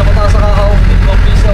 sa mataas sa kakaw, 5 piso.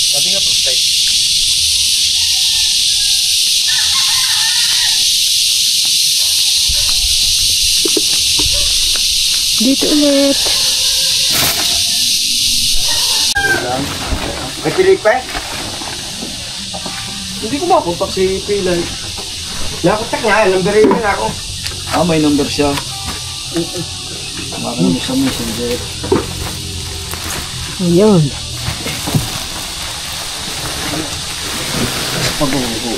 Sabi nga po, strike. Dito ulit. May pilik pa eh? Hindi ko makontak si Pilay. Nakontak nga, numberin na ako. Ah, may number siya. Tama mo sa messenger. Ayun. Pag-uho.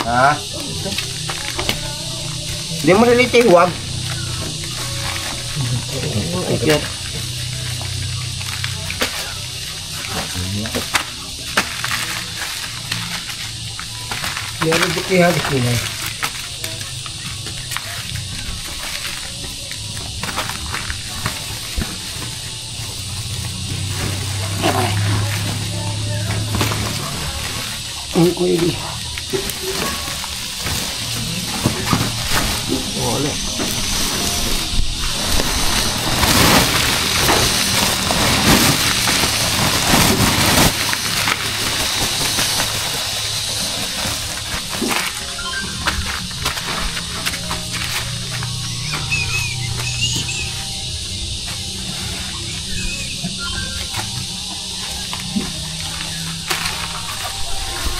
Ha? Hindi mo nalitiwag. Ikat. Yan ang bukihan ko na. Ang kuya. Wala.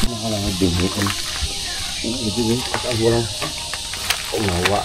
Nakalang dingit kan. Ini pas aku lang. Unawa.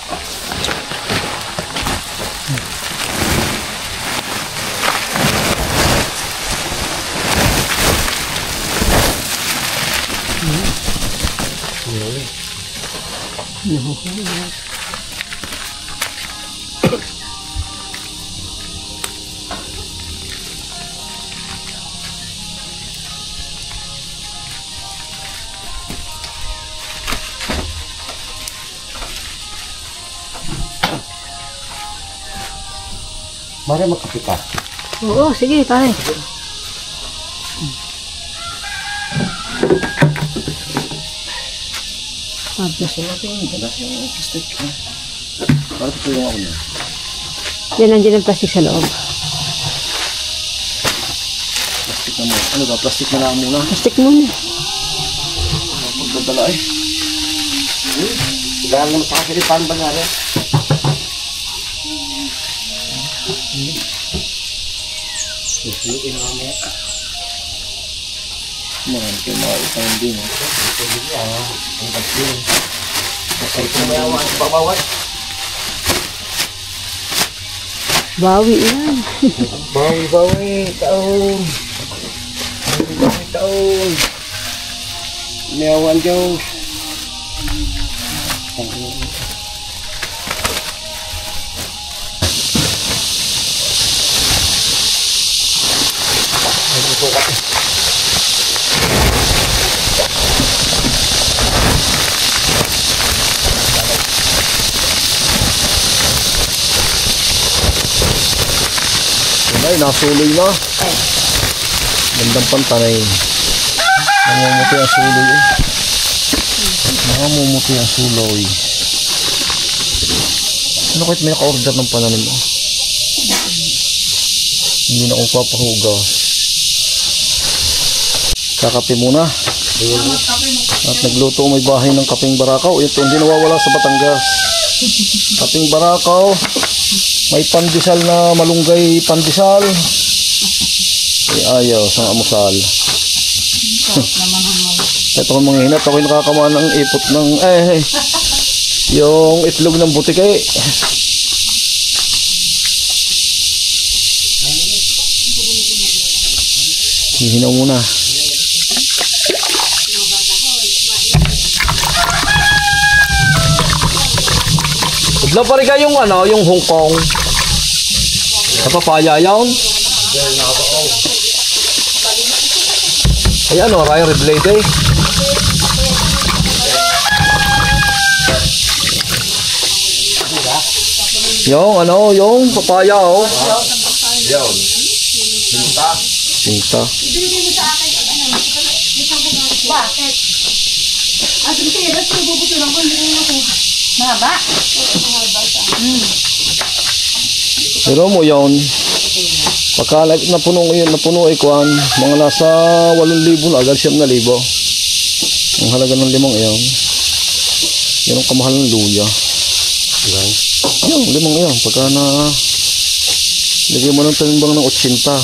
Mari makapit ka. Oo, sige, pare. Tapos natin, galas yung plastic. Para tutulong ako na. yan, nandiyan ang plastic sa loob. Plastic na mo. Ano ba? Plastic na lang muna. Plastic muna. Magdadala eh. Dahil naman sa kasilipan ba nga rin? Susukin na kami. Marami kayo makakitahin din. Sige niya, ang kapsin. Kasi kung may awan, babawat. Bawi yan. Bawi, taon. Bawi, taon. May awan, Diyos. Ay, nasuloy na. Gandang pantanay. Namumuti ang suloy eh. Namumuti ang suloy. Ano kahit may naka-order ng pananim mo? Hindi na akong papahugas. Kakape muna. At nagluto may bahay ng kapeng barakaw. Ito hindi nawawala sa Batangas. Kapeng barakaw. May pandesal na malunggay pandesal. Ayaw sa amusal. Ito kong mga hinat. Ako'y nakakamaan ng ipot ng yung itlog ng butike. Hihinaw muna. Udla pa rin kayong yung Hong Kong. Sa papaya yun. Ay Ryan Reblade eh. Yung papaya oh. Yun. Sinta. Bakit? Sige, ba't bubutulan ko? Hindi rin ako. Mahaba? Pero mo yun, pagka napuno ay kuhan, mga nasa 8,000 na agad 7,000. Ang halaga ng limang iyon. Yan ang kamahal ng luya. Yung limang iyon, pagka na lagyan mo ng tanimbang ng 80.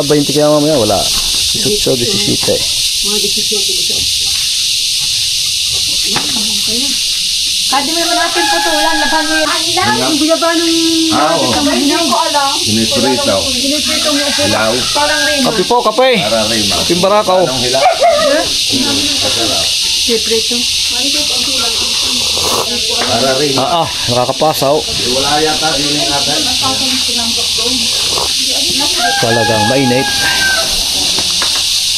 20 kaya mamaya wala. 18, 17. Mga 17. Kadi mo naman natin putulan. Laban mo yun. Ang gulaba ng... Hindi ko alam. Siniprito. Siniprito mo upo. Hilaw. Parang rin. Kape po, kape. Para rin. Kapeng barakaw. Anong hilaw? Siniprito. Para rin. Nakakapasaw. Wala yata din yung atin. Talagang mainit.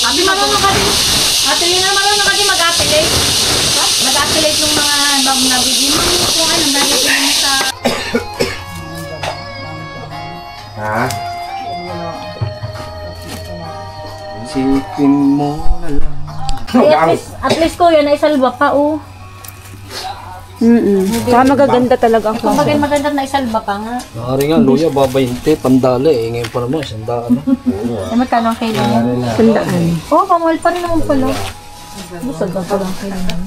Ate, marunong ka din. Ate, yun na marunong ka din mag-appellate. Mag-appellate yung mga bag na bigyan mo. Kung ano, nalagyan mo sa... Ha? Isipin mo na lang. At least ko yan, naisalba pa, oh. Saka magaganda talaga ang Kung maganda na isalba pa nga. Nakari nga, luya, babayinte, pandali. Ngayon pa naman, sandaan. Ay, magkano ang kilo yan? Sandaan. Oo, pamahal pa rin naman pala. Busag ka pala ang kilo yan.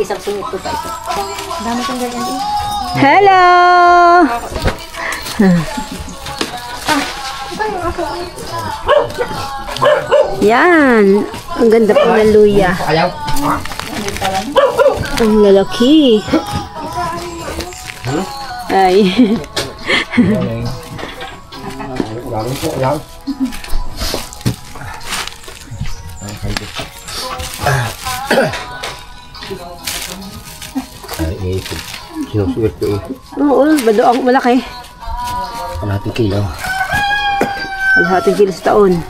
Isang sungit ko pa ito. Dami kang ganyan eh. Hello! Yan. Ang ganda po ng luya. Ayaw. Ang lalaki. Ay. Sinusulit ko eh. Oo, badoang malaki. Kalahating kilo. Kalahating kilo sa taon.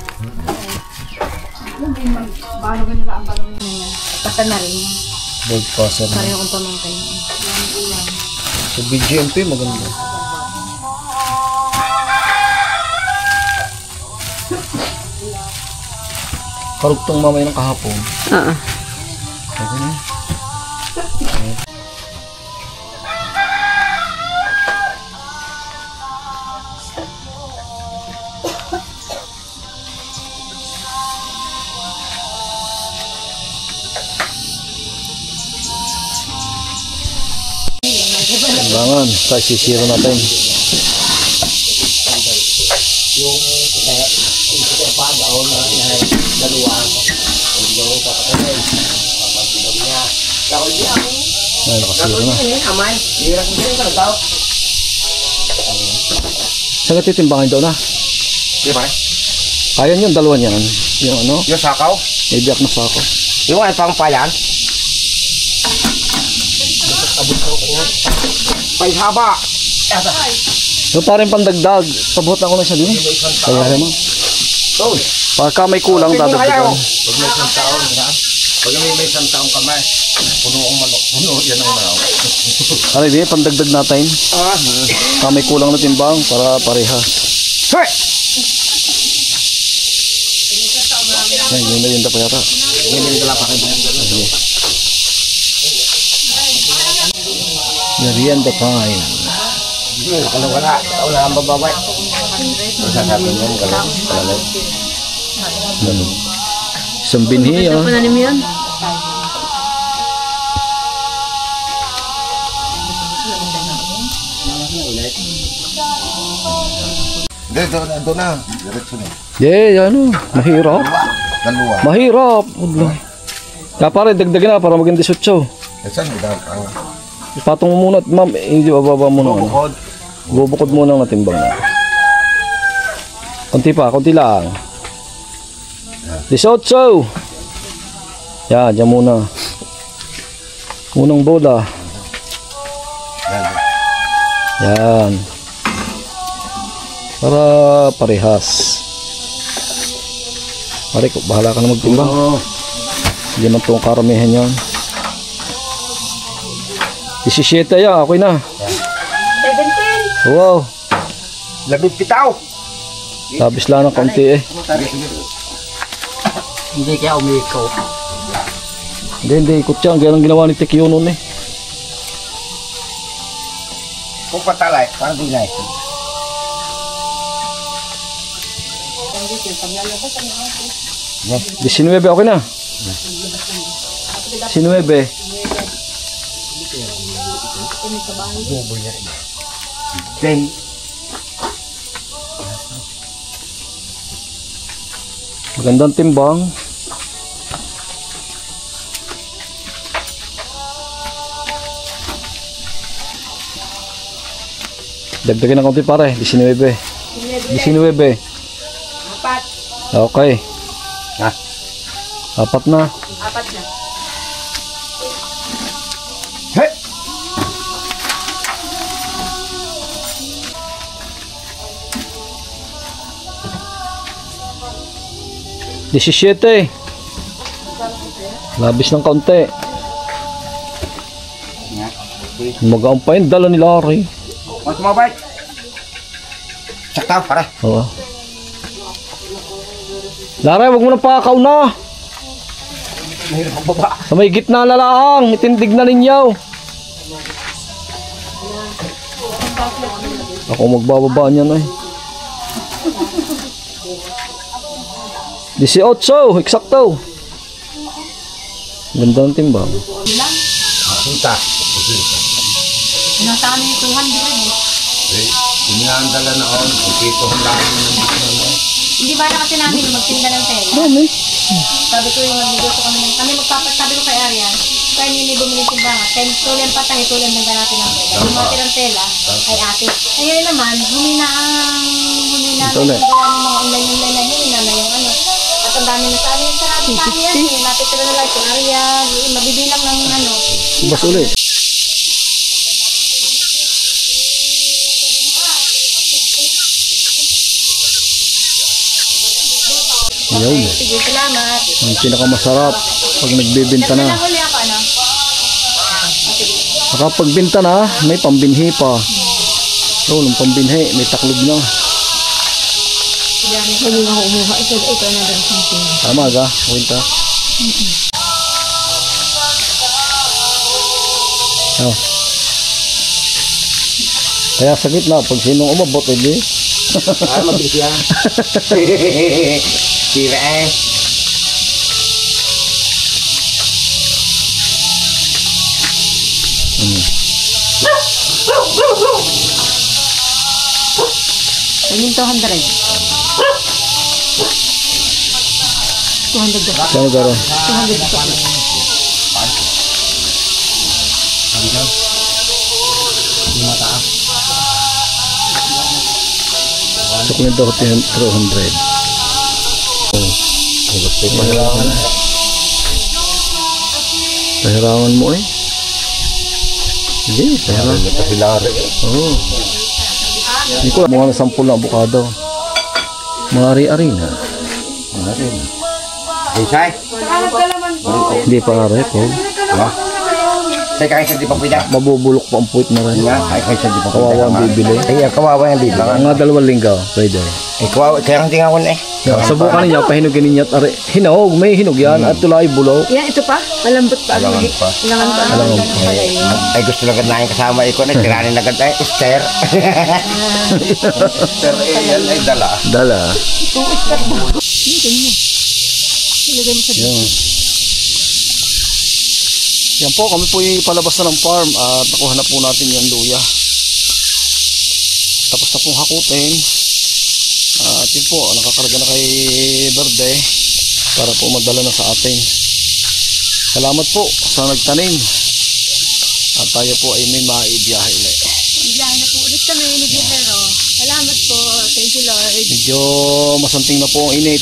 Basta na rin. Big passer. Pareho kong pamangkay. Sa BGMP, maganda. Karugtong mamay ng kahapon. Oo. Okay na. Kailangan, tayo sisiro natin. Ay, nakasiro na. Saan titimbangan daw na? Di ba? Kaya yun, dalawa niyan. Yung ano, Yung sakaw? may biyak na sako. Yung ay pang payan? Pay haba. So parang pandagdag, pabuhat ako na siya din. Kaya naman. Toy. Pagka may kulang, dadagdagan. Pag may isang taon, ha? Pag may isang taon ka may, puno ang manok, puno yan ang manok. Ano din, pandagdag natin. Pagka may kulang na timbang, para parehas. Hey! Yan, yun na pa yata. Merienda pa kayo. Merienda time. Kalau wala ang bababay. Isa sa atin yan, kalau. Isang binhi, Ito pananim yun. Doon na. Diretso na. Yeah, ano, mahirap. Dalawa. Mahirap. Udlo. Kaya pare, dagdagan na para maging 18. Saan gudang ang Ipatong mo muna, ma'am, hindi bababa mo na. bukod? Bubukod muna ng timbang na. Konti pa, konti lang. 18. Yan, dyan muna. Unang bola. Yan. Yan. Para parehas. Pare, bahala ka na magtimbang. Hindi man itong karamihan yan. 17 yan, okay na. 17. Wow, Labing pitaw. labis lang ng konti eh. Hindi kaya umiko. Hindi, ikot yan. Ganyan ang ginawa ni Tekyo noon eh. Kung patalay, parang dinay. Yeah. 19, okay na. 19. Then, Magandang timbang. Dagdagan ng konti pare, 19. 19. Apat. Okay. Ha? 4 na. Apat na. hey! 17. Labis ng kaunti. Magaang pa yun, dala ni Larry. Mas mabay. Sakta, para. Oo. Larry, wag mo na pakaw na. Mahirap ang baba. Sa may gitna na lang, itindig na ninyo. Ako magbababa niyan eh. 18, eksakto. Ganda ng timbang. Kita. Nasa amin 200 eh. Ini nga ang dala na on. Kito ang dami ng bitna mo. Hindi ba na kasi namin magtinda ng tela? Dami. Sabi ko yung magnegosyo kami sabi ko kay Arian, kaya nyo bumili ng timbangan, tulan pa tayo, tulan din natin ng tela. Yung mga tirang tela ay ate. Ngayon naman, humina na Ito ulit. yung gawa ng mga online na humina na yung ano. At ang dami na sa amin, sarado sa amin yan eh. Natitira na lang si Arian, mabibilang ng ano. Bas ulit. Yun. Sige, salamat. Ang pinakamasarap pag nagbebenta Kasi na. nahuli ako ano. Saka pagbenta na, may pambinhi pa. So, nung pambinhi, may taklog na. Hindi na ako umuha. Ito na daw something. Tama ka, winta. Oh. Kaya sa gitna, pag sinong umabot, hindi. Ay, mabilis yan. Tira eh. Ayun 200. 200 daw. Kaya garo. 200 daw. Sukli daw 300. Oh. Pahiraman. Pahiraman mo eh. Hindi, pahiraman. Oo. Hindi ko mga 10 na abukado. Mga ari-ari na. Isay? Hindi pa ari po. Teka, kaysa di pa pwede. Mabubulok pa ang puwit na rin. Nga, ay kaysa di pa pwede. Kawawa ang bibili. Ay, kawawa yung bibili. Mga 2 linggo, pwede. Eh, kawawa, kaya ang tinga ko na eh. Subukan ninyo, pahinugin ninyo at are, hinog, may hinog yan at tulay bulok. Yan, ito pa. Malambot pa. Alangan pa. Ilangan pa. Ay, gusto lang na yung kasama ko na tiranin na ganda. Esther. Esther, yan ay dala. Dala. Ilagay mo sa dito. Yan. Yan po, kami po yung palabas na ng farm at nakuha na po natin yung luya. Tapos na pong hakutin. At yun po, nakakarga na kay Berde para po magdala na sa atin. Salamat po sa nagtanim. At tayo po ay may maibiyahe ulit. Biyahe na po ulit kami ni Guerrero. Salamat po. Thank you, Lord. Medyo masanting na po ang init.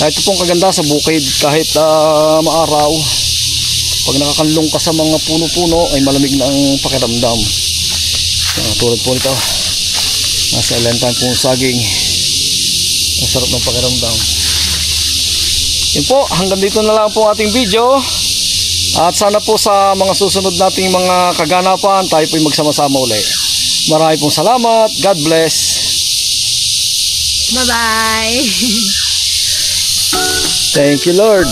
Ito pong kaganda sa bukid kahit maaraw. Pag nakakanlong ka sa mga puno-puno ay malamig na ang pakiramdam. Tulad po nito. Nasa ilantan po saging. Ang sarap ng pakiramdam. Yun po, hanggang dito na lang po ating video. At sana po sa mga susunod nating mga kaganapan tayo po magsama-sama uli. Marami pong salamat. God bless. Bye-bye. Thank you, Lord.